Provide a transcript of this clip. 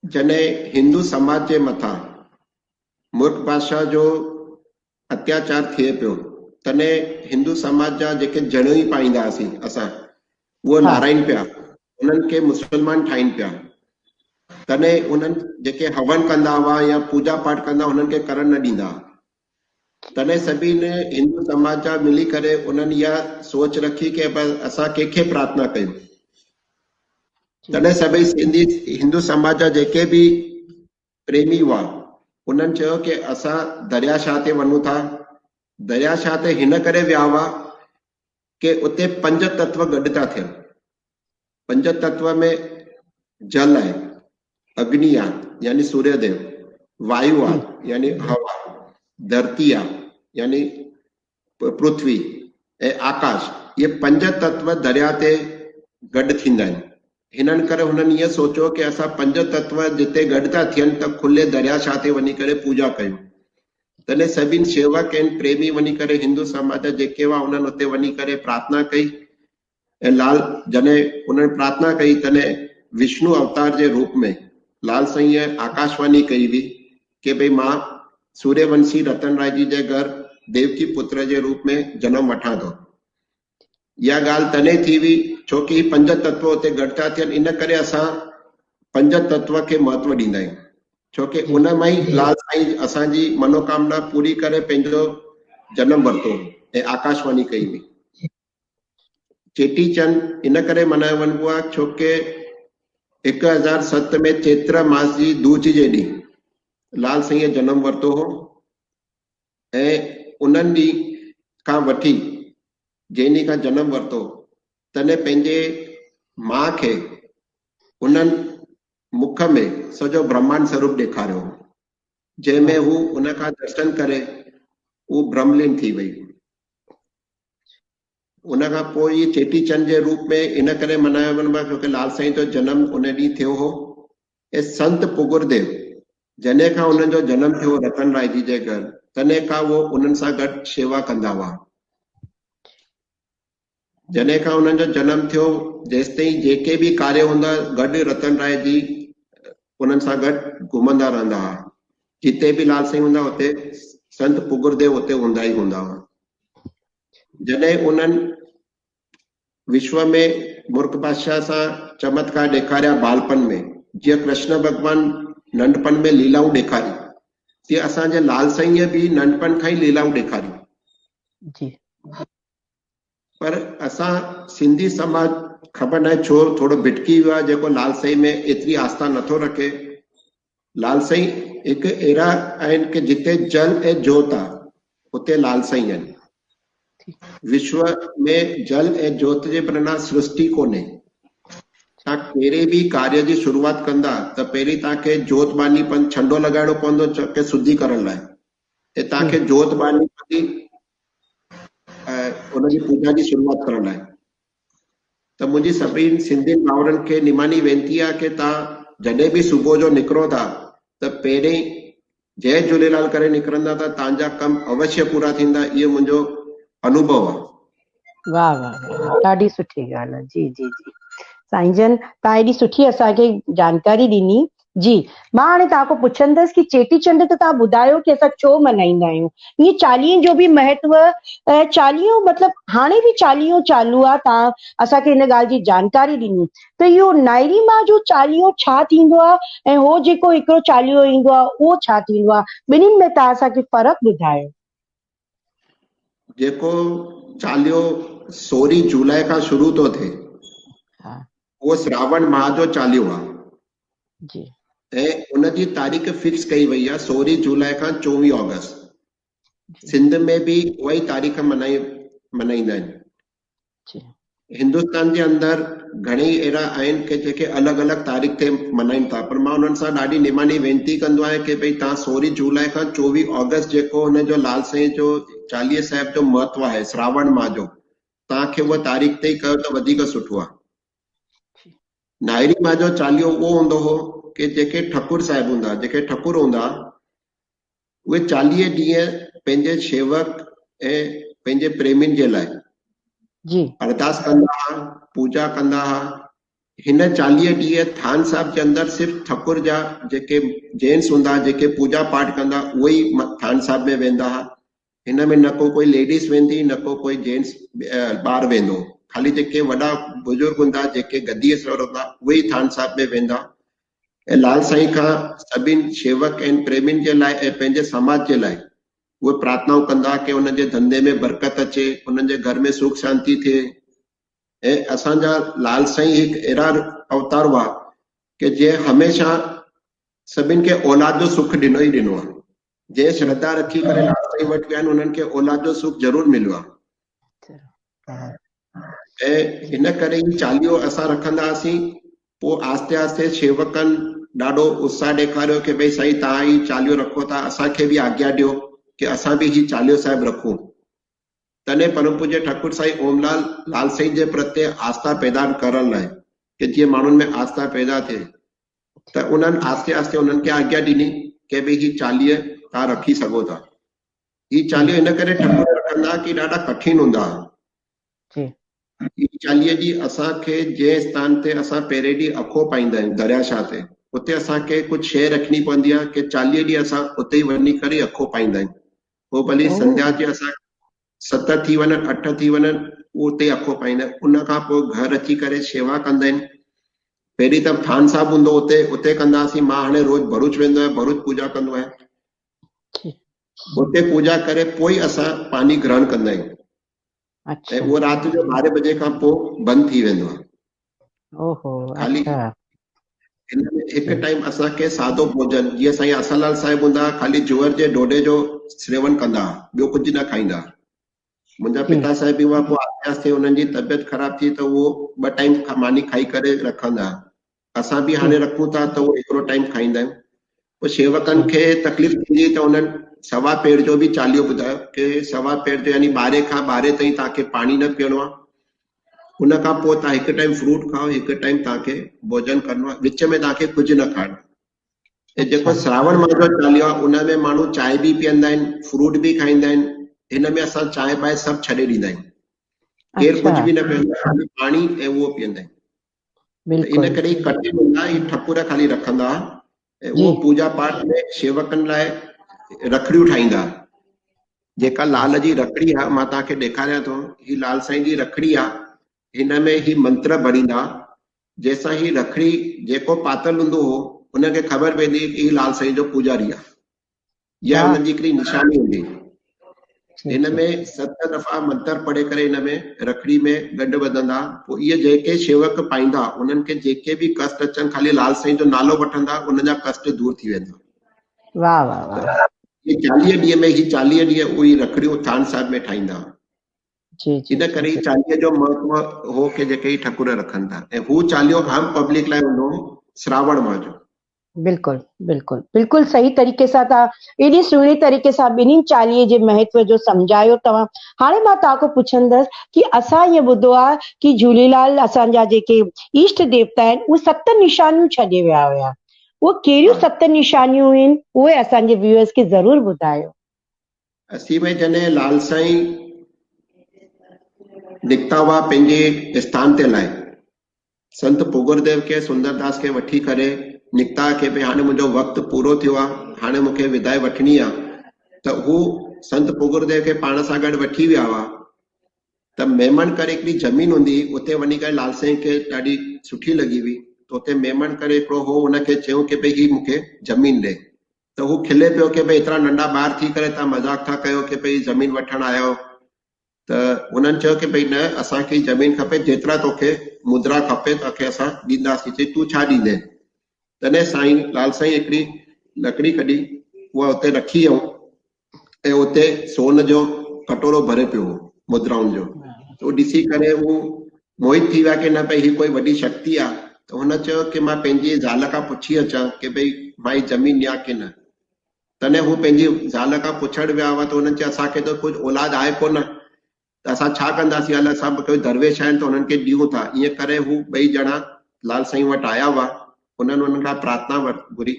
जने हिंदू समाज जे मथां मुल्क बादशाह जो अत्याचार थिए पियो तने हिंदू समाज जा जेके जणियूं पाईंदा हुआसीं असां उहो हा लाराइनि पिया, उन्हनि खे मुस्लमान ठाहिनि पिया। तने उन्हनि जेके हवन कंदा हुआ या पूजा पाठ कंदा उन्हनि खे करण न ॾींदा। तने सभिनी हिंदू समाज जा मिली करे उन्हनि इहा सोच रखी कि असां कंहिंखे प्रार्थना कयूं। तॾहिं सभई सिंधी हिंदू समाज जा जेके बि प्रेमी हुआ उन्हनि चयो कि असां दरियाशाह ते वञूं था। दरियाशाह ते हिन करे विया हुआ कि उते 5 तत्व गॾु था थियनि। 5 तत्व में जल आहे, अग्नि आहे यानी सूर्यदेव, वायु आहे यानी हवा, धरती आहे यानी पृथ्वी ऐं आकाश, ये 5 तत्व दरिया ते गॾु थींदा आहिनि। हिननि करे हुननि इहो सोचियो कि असां 5 तत्व जिते गॾु था थियनि त खुले दरियाशाह ते वञी करे पूजा कयूं। तॾहिं सभिनी शेवक आहिनि प्रेमी वञी करे हिंदू समाज जेके हुआ उन्हनि उते वञी करे प्रार्थना कई ऐं लाल जॾहिं उन्हनि प्रार्थना कई तॾहिं विष्णु अवतार जे रूप में लाल साईं आकाशवाणी कई हुई कि भई मां सूर्यवंशी रतन राय जी जे घर देवकी पुत्र जे रूप में जन्म वठां थो। इहा ॻाल्हि तॾहिं थी हुई छोकी 5 तत्व उते गॾु था थियनि, इन करे असां 5 तत्व खे महत्व ॾींदा आहियूं छोकी उन मां ई लाल साईं असांजी मनोकामना पूरी करे पंहिंजो जन्म वरितो ऐं आकाशवाणी कई हुई। चेटीचंड इन करे मल्हायो वञिबो आहे छोकी 1007 में चैत्र मास जी दूज जे ॾींहुं लाल साईं जन्म वरितो हो ऐं उन्हनि ॾींहं खां वठी जंहिं ॾींहं खां जन्म वरितो तॾहिं पंहिंजे माउ खे उन्हनि मुख में सॼो ब्रह्मांड स्वरूप ॾेखारियो जंहिंमें हू उन खां दर्शन करे हू ब्रह्मलीन थी वई। उन खां पोइ इहे चेटीचंड जे रूप में इन करे मल्हायो वञिबो आहे छोकी लाल साईं जो जनम उन ॾींहुं थियो हो ऐं संत पुगुरदेव जॾहिं खां उन्हनि जो जनम थियो रतन राय जी जे घर तॾहिं खां उहो उन्हनि सां गॾु शेवा कंदा हुआ। जॾहिं खां उन्हनि जो जनम थियो जेसि ताईं जेके बि कार्य हूंदा गॾु रतन राय जी उन्हनि सां गॾु घुमंदा रहंदा हुआ। जिते बि लाल साईं हूंदा हुते संत पुगुरदेव उते हूंदा ई हूंदा हुआ। जॾहिं उन्हनि विश्व में मुल्क बादशाह सां चमत्कार ॾेखारिया बालपन में, जीअं कृष्ण भॻवान नंढपण में लीलाऊं ॾेखारी तीअं असांजे लाल साईं बि नंढपण खां ई लीलाऊं ॾेखारियूं। पर असां सिंधी समाज ख़बर न आहे छो थोड़ो भिटकी वियो आहे जेको लाल साईं में एतिरी आस्था नथो रखे। लाल साईं हिकु अहिड़ा आहिनि कि जिते जल ऐं जोत आहे उते लाल साईं आहिनि। विश्व में जल ऐं जोत जे बिना सृष्टि कोन्हे। तव्हां कहिड़े बि कार्य जी शुरूआत कंदा त पहिरीं तव्हांखे जोत बानी छंडो लॻाइणो पवंदो के शुद्धिकरण लाइ ऐं तव्हांखे जोत बानी पवंदी उनजी पूजा जी शुरूआत करण लाइ। त मुंहिंजी सभिनी सिंधियुनि भाउरनि खे निमानी वेनिती आहे कि तव्हां जॾहिं बि सुबुह जो निकिरो था त पहिरीं जय झूलेलाल करे निकिरंदा त तव्हांजा कम अवश्य पूरा थींदा। इहो मुंहिंजो अनुभव आहे। वाह वाह वाह, ॾाढी सुठी ॻाल्हि आहे। जी जी जी साईं जन तव्हां एॾी सुठी असांखे जानकारी ॾिनी। जी मां हाणे तव्हां खां पुछंदसि कि चेटीचंड त तव्हां ॿुधायो कि असां छो मल्हाईंदा आहियूं, ईअं चालीहे जो बि महत्व, चालीहो मतिलबु हाणे बि चालीहो चालू आहे, तव्हां असांखे हिन ॻाल्हि जी जानकारी ॾिनी। त इहो नायरी मां जो चालीहो छा थींदो आहे ऐं हो जेको हिकिड़ो चालीहो ईंदो आहे उहो छा थींदो आहे, ॿिन्हिनि में तव्हां असांखे फ़र्क़ु ॿुधायो। जेको चालीहो 16 जुलाई खां शुरू थो थिए उहो श्रावण माह जो चालीहो आहे ऐं उनजी तारीख़ फिक्स कई वई आहे 16 जुलाई खां 24 अगस्त। सिंध में बि उहा ई तारीख़ मल्हाईंदा आहिनि। हिंदुस्तान जे अंदरि घणेई अहिड़ा आहिनि कि जेके अलॻि अलॻि तारीख़ ते मल्हाइनि था, पर मां उन्हनि सां ॾाढी निमानी वेनिती कंदो आहियां कि भई तव्हां 16 जुलाई खां 24 अगस्त जेको हुनजो लाल साईं जो चालीहे साहिब जो महत्व आहे श्रावण माह जो, तव्हांखे उहा तारीख़ ते ई कयो त वधीक सुठो आहे। नायरी माह जो चालीहो उहो हूंदो हो कि जेके ठकुर साहिब हूंदा, जेके ठकुर हूंदा, उहे 40 ॾींहं पंहिंजे शेवक ऐं पंहिंजे प्रेमियुनि जे लाइ अरदास कंदा हुआ, पूजा कंदा हुआ, हिन 40 ॾींहं थान साहिब जे अंदरि सिर्फ़ु ठकुर जा जेके जेंट्स हूंदा जेके पूजा पाठ कंदा उहे ई थान साहिब में वेंदा। हिन में न को कोई लेडीज़ वेंदी न को कोई जेंट्स ॿार वेंदो, ख़ाली जेके वॾा बुज़ुर्ग हूंदा जेके गद्दीअ सर हूंदा उहे ई थान साहिब में वेंदा। ऐं लाल साईं खां सभिनी शेवक ऐं प्रेमियुनि जे लाइ ऐं पंहिंजे समाज जे लाइ उहे प्रार्थनाऊं कंदा कि उन्हनि जे धंधे में बरकत अचे, उन्हनि जे घर में सुख शांति थिए। ऐं असांजा लाल साईं हिकु अहिड़ा अवतार हुआ कि जंहिं हमेशह सभिनि खे औलाद जो सुख ॾिनो ई ॾिनो आहे। जंहिं श्रद्धा रखी करे लाल साईं वटि विया आहिनि उन्हनि खे औलाद जो सुख ज़रूरु मिलियो आहे। ऐं हिन करे ई चालीहो असां रखंदा हुआसीं। पोइ आस्ते आस्ते शेवकनि ॾाढो उत्साह ॾेखारियो कि भई साईं तव्हां ही चालीहो रखो था, असांखे बि आज्ञा ॾियो कि असां बि ही चालीहो साहिब रखूं। तॾहिं परम पूज्य ठाकुर साईं ओमलाल लाल साईं जे प्रति आस्था पैदा करण लाइ कि जीअं माण्हुनि में आस्था पैदा थिए त उन्हनि आस्ते आस्ते उन्हनि खे आज्ञा ॾिनी कि भई ही चालीह तव्हां रखी सघो था। ही चालीह हिन करे ठाकुर रखंदा कि ॾाढा कठिन हूंदा। ही 40 ॾींहं असांखे जंहिं स्थान ते असां पहिरें ॾींहुं अखो पाईंदा आहियूं दरियाशाह ते, उते असांखे कुझु शइ रखणी पवंदी आहे कि 40 ॾींहं असां उते ई वञी करे अखो पाईंदा आहियूं। पोइ भली संध्या जे असां 7 थी वञनि 8 थी वञनि उते अखो पाईंदा आहियूं। उन खां पोइ घर अची करे शेवा कंदा आहिनि। पहिरीं त थान साहिब हूंदो उते कंदासीं। मां हाणे रोज़ भरूच वेंदो आहियां, भरूच पूजा कंदो आहियां। उते पूजा करे पोइ असां पानी ग्रहण कंदा आहियूं। ऐं उहो राति जो 12 बजे खां पोइ बंदि थी वेंदो आहे। ख़ाली हिन में हिकु टाइम असांखे सादो भोजन, जीअं साईं आसालाल साहिब हूंदा ख़ाली जुअर जे ढोढे जो सेवन कंदा, ॿियो कुझु न खाईंदा। मुंहिंजा पिता साहिब बि हुआ, पोइ आस्ते आस्ते हुननि जी तबियत ख़राब थी त उहो 2 टाइम मानी खाई करे रखंदा। असां बि हाणे रखूं था त उहो हिकिड़ो टाइम खाईंदा आहियूं। पोइ शेवकनि खे तकलीफ़ थींदी त उन्हनि सवा पेर जो बि चालीहो ॿुधायो कि सवा पेर जो यानी 12 खां 12 ताईं तव्हांखे पाणी न पीअणो आहे। उन खां पोइ तव्हां हिकु टाइम फ्रूट खाओ, हिकु टाइम तव्हांखे भोजन करणो आहे, विच में तव्हांखे कुझु न खाइणो। ऐं जेको श्रावण माह जो चालीहो आहे उन में माण्हू चांहि बि पीअंदा आहिनि, फ्रूट बि खाईंदा आहिनि। हिन में असां चांहि बांहि सभु छॾे ॾींदा आहियूं। केरु कुझु बि न पीअंदो आहे, खाली पाणी ऐं उहो पीअंदा आहिनि। इन करे कठिन हूंदा ही ठकुर ख़ाली रखंदा ऐं उहो पूजा पाठ में शेवकनि लाइ रखड़ियूं ठाहींदा। जेका लाल जी रखड़ी आहे मां तव्हांखे ॾेखारियां थो, ही लाल साईं जी रखड़ी आहे। हिन में ही मंत्र भरींदा जंहिंसां ही रखड़ी जेको पातल हूंदो हो उनखे ख़बर पवंदी कि ही लाल साईं जो पुजारी आहे, या हुननि जी हिकिड़ी निशानी हूंदी। हिन में 7 दफ़ा मंत्र पढ़े करे हिन में रखड़ी में गंढ ॿधंदा। पोइ इहे जेके शेवक पाईंदा उन्हनि खे जेके बि कष्ट अचनि ख़ाली लाल साईं जो नालो वठंदा, उन्हनि जा कष्ट दूर थी वेंदा। वाह वाह वाह। ये 40 ॾींहं में ही 40 ॾींहं उही रखड़ियूं थान साहिब में ठाहींदा। इन करे 40 जो महत्व हो कि जेके ही ठकुर रखनि था। ऐं हू चालीहो आम पब्लिक लाइ हूंदो श्रावण माह जो। बिल्कुलु बिल्कुलु बिल्कुलु सही तरीक़े सां तव्हां एॾी सुहिणी तरीक़े सां ॿिन्हिनि चालीहे जे महत्व जो सम्झायो तव्हां। हाणे मां तव्हांखां पुछंदसि कि असां इहो ॿुधो आहे कि झूलेलाल असांजा जेके इष्ट देवता आहिनि उहे 7 निशानियूं छॾे विया हुया। उहे कहिड़ियूं 7 निशानियूं आहिनि उहे असांजे व्यूअर्स खे ज़रूरु ॿुधायो। असीं में जॾहिं लाल साईं निकिता हुआ पंहिंजे स्थान ते लाइ, संत पुगुरदेव खे सुंदरदास खे वठी करे निकिता कि भई हाणे मुंहिंजो वक़्तु पूरो थियो आहे, हाणे मूंखे विदाई वठणी आहे। त हू संत पुगुरदेव खे पाण सां गॾु वठी विया हुआ। त मेमन करे हिकिड़ी ज़मीन हूंदी, उते वञी करे लाल साईं खे ॾाढी सुठी लॻी हुई। त उते मेमन करे हिकिड़ो हो हुनखे चयो कि भई ही मूंखे ज़मीन ॾे। त हू खिले पियो कि भई एतिरा नंढा ॿार थी करे तव्हां मज़ाक था कयो कि भई ज़मीन वठणु आया आहियो। त हुननि चयो कि भई न, असांखे ज़मीन खपे, जेतिरा तोखे मुद्रा खपे तोखे असां ॾींदासीं। चई तूं छा ॾींदे? तॾहिं साईं लाल साईं हिकिड़ी लकड़ी कढी उहा उते रखी ऐं उते सोन जो कटोरो भरे पियो मुद्राउनि जो। तो ॾिसी करे हू मोहित थी विया कि न भई ही कोई वॾी शक्ति आहे। त हुन चयो कि मां पंहिंजी ज़ाल खां पुछी अचां कि भई मां ही ज़मीन ॾियां कि न। तॾहिं हू पंहिंजी ज़ाल खां पुछण विया हुआ। त हुननि चयो असांखे त कुझु औलाद आहे कोन, त असां छा कंदासीं, हल असां कोई दरवेश आहिनि त हुननि खे ॾियूं था। ईअं करे हू 2 ॼणा लाल साईं वटि आया हुआ। उन्हनि हुननि खां प्रार्थना घुरी